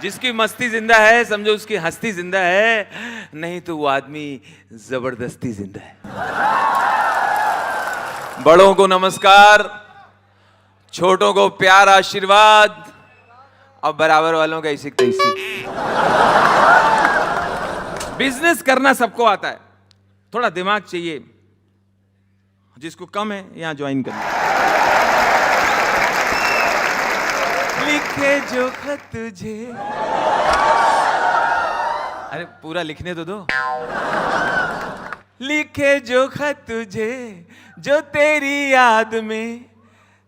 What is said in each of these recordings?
जिसकी मस्ती जिंदा है समझो उसकी हस्ती जिंदा है, नहीं तो वो आदमी जबरदस्ती जिंदा है। बड़ों को नमस्कार, छोटों को प्यार आशीर्वाद, और बराबर वालों का इसी तैसी। बिजनेस करना सबको आता है, थोड़ा दिमाग चाहिए। जिसको कम है यहां ज्वाइन करना। लिखे जो खत तुझे, अरे पूरा लिखने तो दो। लिखे जो खत तुझे जो तेरी याद में,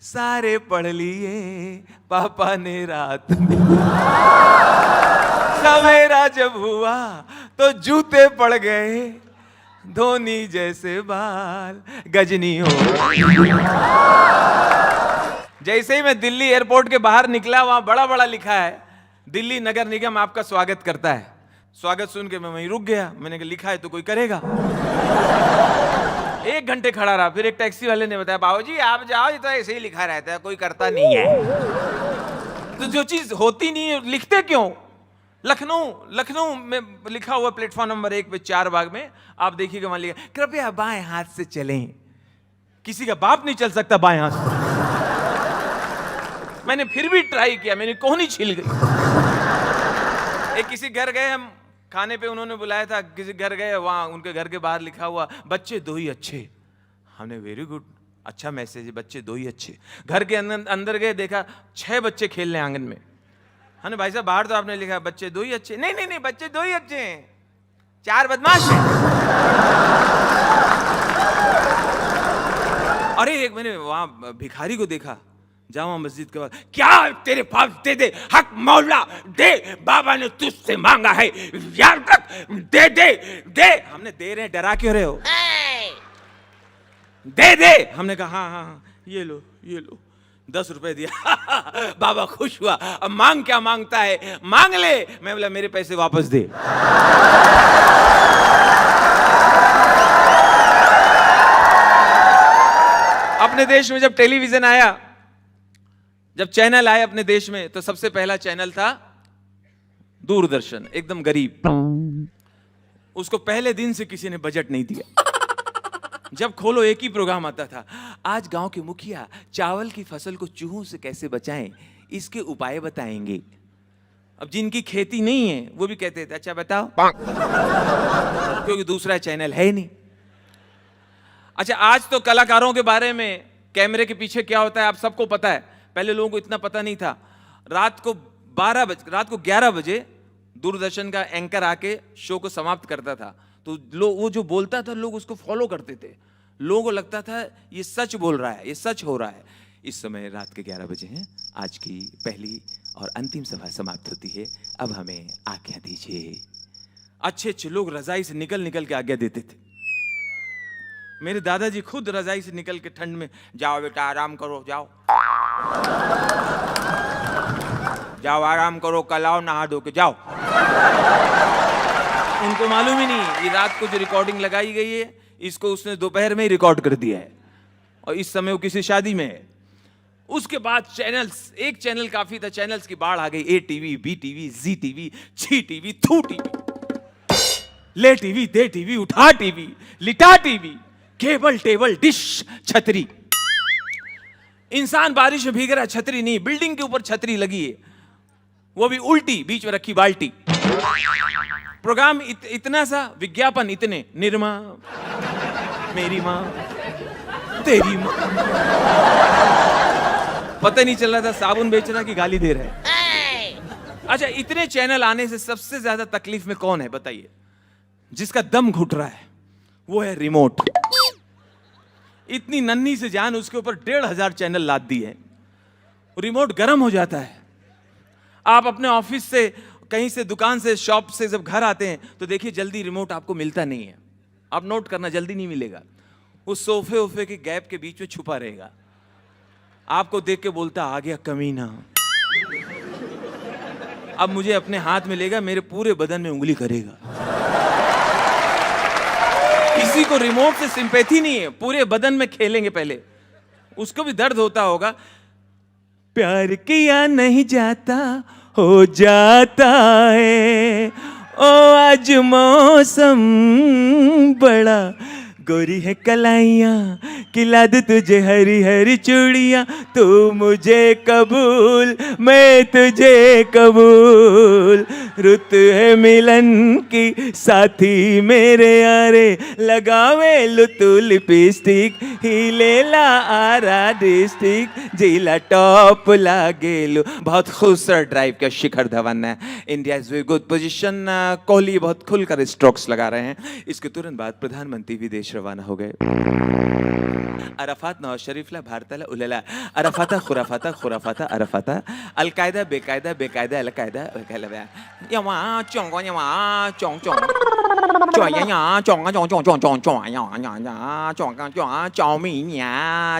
सारे पढ़ लिए पापा ने रात में। सवेरा जब हुआ तो जूते पड़ गए, धोनी जैसे बाल गजनी हो। जैसे ही मैं दिल्ली एयरपोर्ट के बाहर निकला, वहां बड़ा बड़ा लिखा है, दिल्ली नगर निगम आपका स्वागत करता है। स्वागत सुन के मैं वहीं रुक गया। मैंने कहा लिखा है तो कोई करेगा। 1 घंटे खड़ा रहा, फिर एक टैक्सी वाले ने बताया बाबूजी आप जाओ, ये तो ऐसे ही लिखा रहता है, कोई करता नहीं है। तो जो चीज होती नहीं है लिखते क्यों? लखनऊ में लिखा हुआ प्लेटफॉर्म नंबर 1 पे 4 बाग में, आप देखिएगा वहां लिखा कृपया बाएं हाथ से चलें। किसी का बाप नहीं चल सकता बाएं हाथ से। मैंने फिर भी ट्राई किया, मेरी कोहनी छिल गई। एक किसी घर गए हम खाने पे, उन्होंने बुलाया था, किसी घर गए, वहां उनके घर के बाहर लिखा हुआ बच्चे 2 ही अच्छे। हमने वेरी गुड, अच्छा मैसेज है, बच्चे 2 ही अच्छे। घर के अंदर गए, देखा 6 बच्चे खेल रहे हैं आंगन में। हमने भाई साहब बाहर तो आपने लिखा बच्चे 2 ही अच्छे। नहीं बच्चे 2 ही अच्छे हैं, 4 बदमाश हैं। अरे एक मैंने वहां भिखारी को देखा जामा मस्जिद के बाद, क्या तेरे पास दे दे, हक मौला दे, बाबा ने तुझसे मांगा है, यार तक दे दे दे। हमने दे रहे हैं, डरा क्यों रहे हो? दे दे। हमने कहा हाँ ये लो 10 रुपए दिया। बाबा खुश हुआ। अब मांग क्या मांगता है, मांग ले। मैं बोला मेरे पैसे वापस दे। अपने देश में जब टेलीविजन आया, जब चैनल आए अपने देश में, तो सबसे पहला चैनल था दूरदर्शन, एकदम गरीब। उसको पहले दिन से किसी ने बजट नहीं दिया। जब खोलो एक ही प्रोग्राम आता था, आज गांव के मुखिया चावल की फसल को चूहों से कैसे बचाएं, इसके उपाय बताएंगे। अब जिनकी खेती नहीं है वो भी कहते थे अच्छा बताओ, क्योंकि दूसरा चैनल है नहीं। अच्छा, आज तो कलाकारों के बारे में, कैमरे के पीछे क्या होता है आप सबको पता है। पहले लोगों को इतना पता नहीं था। रात को 11 बजे दूरदर्शन का एंकर आके शो को समाप्त करता था, तो वो जो बोलता था लोग उसको फॉलो करते थे। लोगों को लगता था ये सच बोल रहा है, ये सच हो रहा है। इस समय रात के 11 बजे हैं, आज की पहली और अंतिम सभा समाप्त होती है, अब हमें आज्ञा दीजिए। अच्छे लोग रजाई से निकल के आज्ञा देते थे। मेरे दादाजी खुद रजाई से निकल के ठंड में, जाओ बेटा आराम करो, जाओ आराम करो, कल आओ नहा धो के जाओ। उनको मालूम ही नहीं ये रात को जो रिकॉर्डिंग लगाई गई है, इसको उसने दोपहर में ही रिकॉर्ड कर दिया है, और इस समय वो किसी शादी में है। उसके बाद चैनल्स, एक चैनल काफी था, चैनल्स की बाढ़ आ गई। ए टीवी, बी टीवी, जी टीवी, छी टीवी, थू टीवी, ले टीवी, दे टीवी, उठा टीवी, लिटा टीवी, केबल, टेबल, डिश, छतरी। इंसान बारिश में भीग रहा, छतरी नहीं, बिल्डिंग के ऊपर छतरी लगी है, वो भी उल्टी, बीच में रखी बाल्टी। प्रोग्राम इतना सा, विज्ञापन इतने, निरमा, मेरी माँ, तेरी माँ। पता नहीं चल रहा था साबुन बेच रहा कि गाली दे रहा है। अच्छा, इतने चैनल आने से सबसे ज्यादा तकलीफ में कौन है बताइए? जिसका दम घुट रहा है, वो है रिमोट। इतनी नन्ही से जान, उसके ऊपर 1,500 चैनल लाद दिए हैं। रिमोट गर्म हो जाता है। आप अपने ऑफिस से, कहीं से, दुकान से, शॉप से जब घर आते हैं तो देखिए जल्दी रिमोट आपको मिलता नहीं है। आप नोट करना, जल्दी नहीं मिलेगा। उस सोफे वोफे के गैप के बीच में छुपा रहेगा। आपको देख के बोलता आ गया कमीना। अब मुझे अपने हाथ में लेगा, मेरे पूरे बदन में उंगली करेगा। किसी को रिमोट से सिंपैथी नहीं है, पूरे बदन में खेलेंगे पहले। उसको भी दर्द होता होगा। प्यार किया नहीं जाता, हो जाता है। ओ आज मौसम बड़ा, गोरी है कलाइयाँ, खिला दूं तुझे हरी हरी चूड़ियाँ, तू मुझे कबूल मैं तुझे कबूल। रुत है मिलन की साथी मेरे यारे, लगावे लुतु लिपस्टिक ही लेला आरा डिस्ट्रिक्ट, जिला टॉप लागेलू। बहुत खूबसूरत ड्राइव का शिखर धवन है। India is very good position. Kohli बहुत खुलकर स्ट्रोक्स लगा रहे हैं। इसके तुरंत बाद प्रधानमंत्री विदेश रवाना हो गए। अरफात नवाज शरीफला भारताला उलेला, अरफाता खुराफाता खुराफाता अरफाता, अलकायदा बेकायदा बेकायदा अलकायदा अलकायदा, यवा चोंग यवा चोंग चोंग चोंग या चोंग चोंग चोंग चोंग चोंग चोंग या या चोंग चोंग चोंग मिन या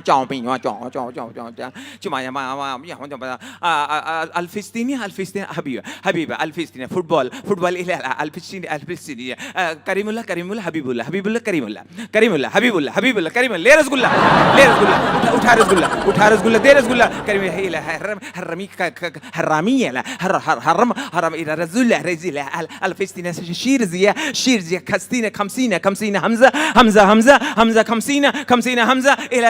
चोंग मिन या चोंग चोंग चोंग चोंग चुमा या या अल्फिस्तीनी अल्फिस्तीनी हबीबा हबीबा अल्फिस्तीनी फुटबॉल फुटबॉल इला अल्फिस्तीनी अल्फिस्तीनी करीमुल्ला करीमुल्ला हबीबुल्ला हबीबुल्ला करीमुल्ला करीमुल्ला हबीबुल्ला हबीबुल्ला करीमुल्ला ले रसगुल्ला ले रसगुल्ला उठा रसगुल्ला दे रसगुल्ला करीमुल्ला इला हरमी हरामी इला हरम हरम इला रसगुल्ला रजिला अल्फिस्तीनी शीरजिया शीरजिया खस्तीना खमसीना खमसीना हमजा हमजा हमजा हमजा खमसीना खमसीना हमजा इला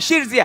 शीरजिया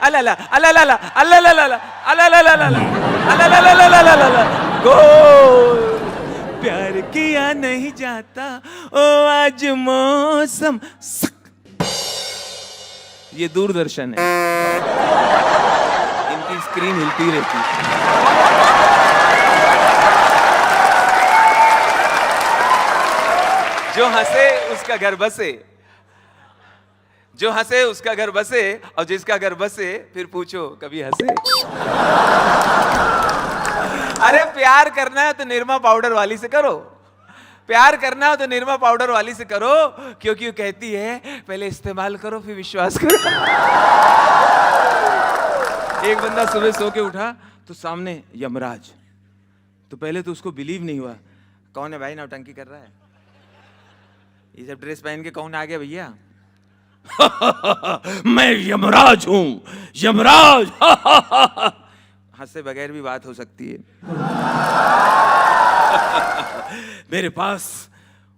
अला ला अला ला अला ला ला अला ला ला अला ला ला ला गोल। प्यार किया नहीं जाता ओ आज मौसम। ये दूरदर्शन है, इनकी स्क्रीन हिलती रहती है। जो हंसे उसका घर बसे, जो हंसे उसका घर बसे, और जिसका घर बसे फिर पूछो कभी हंसे। अरे प्यार करना है तो निरमा पाउडर वाली से करो, प्यार करना हो तो निरमा पाउडर वाली से करो, क्योंकि वो कहती है पहले इस्तेमाल करो फिर विश्वास करो। एक बंदा सुबह सो के उठा तो सामने यमराज, तो पहले तो उसको बिलीव नहीं हुआ, कौन है भाई नौटंकी कर रहा है, ये सब ड्रेस पहन के कौन आ गया भैया। मैं यमराज हूं, यमराज। हंसे बगैर भी बात हो सकती है। मेरे पास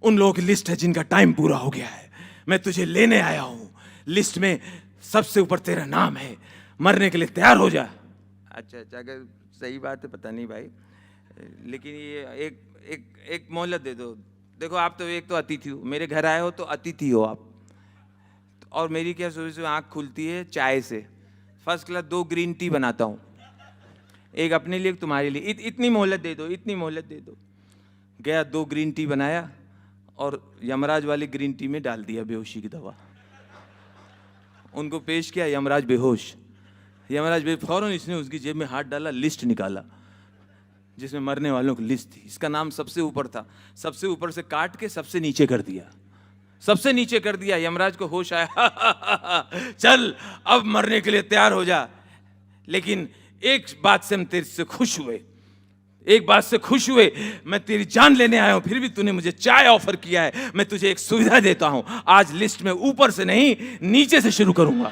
उन लोगों की लिस्ट है जिनका टाइम पूरा हो गया है, मैं तुझे लेने आया हूं। लिस्ट में सबसे ऊपर तेरा नाम है, मरने के लिए तैयार हो जा। अच्छा अच्छा, अगर सही बात है पता नहीं भाई, लेकिन ये एक मोहलत दे दो। देखो आप तो एक तो अतिथि हो, मेरे घर आए हो तो अतिथि हो आप, और मेरी क्या सुबह सुबह आँख खुलती है चाय से, फर्स्ट क्लास 2 ग्रीन टी बनाता हूँ, एक अपने लिए एक तुम्हारे लिए। इतनी मोहलत दे दो, इतनी मोहलत दे दो। गया 2 ग्रीन टी बनाया और यमराज वाली ग्रीन टी में डाल दिया बेहोशी की दवा, उनको पेश किया, यमराज बेहोश। यमराज फौरन इसने उसकी जेब में हाथ डाला, लिस्ट निकाला जिसमें मरने वालों की लिस्ट थी। इसका नाम सबसे ऊपर था, सबसे ऊपर से काट के सबसे नीचे कर दिया, सबसे नीचे कर दिया। यमराज को होश आया, चल अब मरने के लिए तैयार हो जा। लेकिन एक बात से हम तेरे से खुश हुए, एक बात से खुश हुए, मैं तेरी जान लेने आया हूं, फिर भी तूने मुझे चाय ऑफर किया है। मैं तुझे एक सुविधा देता हूं, आज लिस्ट में ऊपर से नहीं नीचे से शुरू करूंगा।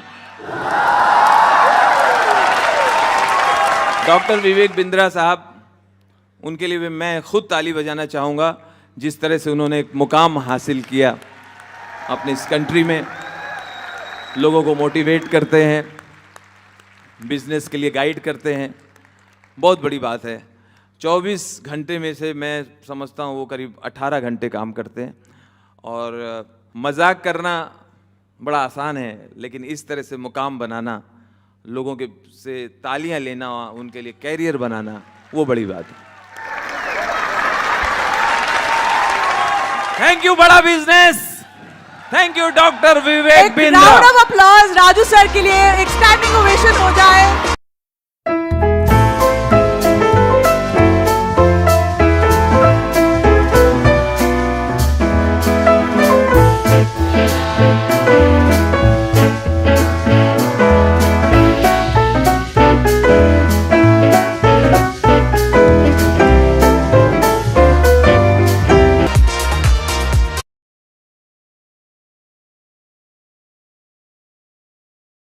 डॉक्टर विवेक बिंद्रा साहब, उनके लिए मैं खुद ताली बजाना चाहूंगा, जिस तरह से उन्होंने एक मुकाम हासिल किया अपने इस कंट्री में, लोगों को मोटिवेट करते हैं, बिजनेस के लिए गाइड करते हैं, बहुत बड़ी बात है। 24 घंटे में से मैं समझता हूँ वो करीब 18 घंटे काम करते हैं, और मजाक करना बड़ा आसान है, लेकिन इस तरह से मुकाम बनाना, लोगों के से तालियां लेना, उनके लिए कैरियर बनाना, वो बड़ी बात है। थैंक यू बड़ा business, thank you doctor Vivek Bindra. Round of applause Raju sir के लिए, एक स्टैंडिंग ओवेशन हो जाए।